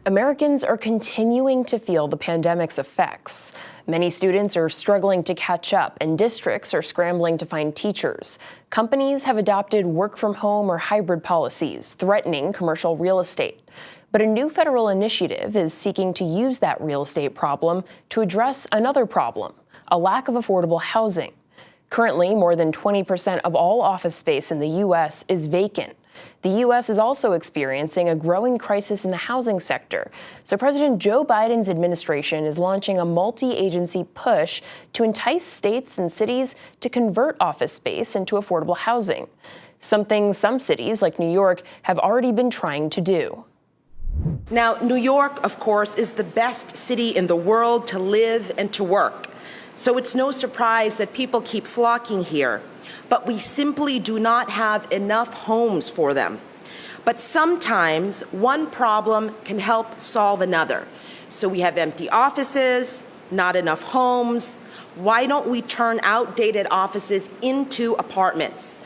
Americans are continuing to feel the pandemic's effects. Many students are struggling to catch up, and districts are scrambling to find teachers. Companies have adopted work from home or hybrid policies, threatening commercial real estate. But a new federal initiative is seeking to use that real estate problem to address another problem, a lack of affordable housing. Currently, more than 20% of all office space in the U.S. is vacant. The U.S. is also experiencing a growing crisis in the housing sector, so President Joe Biden's administration is launching a multi-agency push to entice states and cities to convert office space into affordable housing, something some cities, like New York, have already been trying to do. Now, New York, of course, is the best city in the world to live and to work, so it's no surprise that people keep flocking here. But we simply do not have enough homes for them. But sometimes one problem can help solve another. So we have empty offices, not enough homes. Why don't we turn outdated offices into apartments?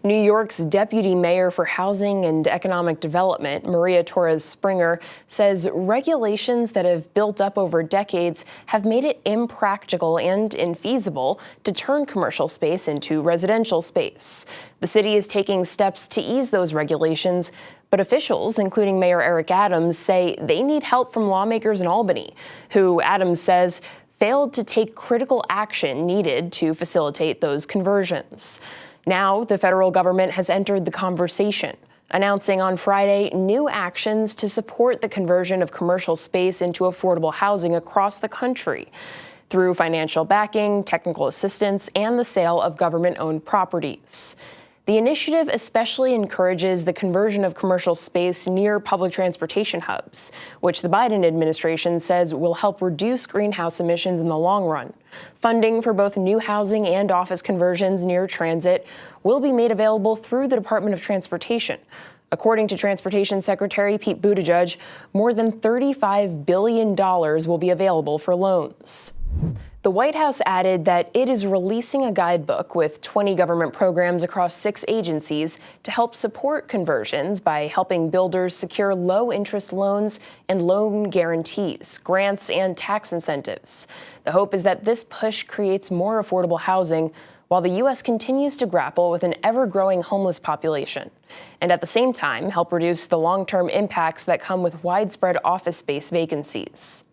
New York's Deputy Mayor for Housing and Economic Development, Maria Torres Springer, says regulations that have built up over decades have made it impractical and infeasible to turn commercial space into residential space. The city is taking steps to ease those regulations, but officials, including Mayor Eric Adams, say they need help from lawmakers in Albany, who, Adams says, failed to take critical action needed to facilitate those conversions. Now, the federal government has entered the conversation, announcing on Friday new actions to support the conversion of commercial space into affordable housing across the country through financial backing, technical assistance, and the sale of government-owned properties. The initiative especially encourages the conversion of commercial space near public transportation hubs, which the Biden administration says will help reduce greenhouse emissions in the long run. Funding for both new housing and office conversions near transit will be made available through the Department of Transportation. According to Transportation Secretary Pete Buttigieg, more than $35 billion will be available for loans. The White House added that it is releasing a guidebook with 20 government programs across 6 agencies to help support conversions by helping builders secure low-interest loans and loan guarantees, grants, and tax incentives. The hope is that this push creates more affordable housing while the U.S. continues to grapple with an ever-growing homeless population, and at the same time help reduce the long-term impacts that come with widespread office space vacancies.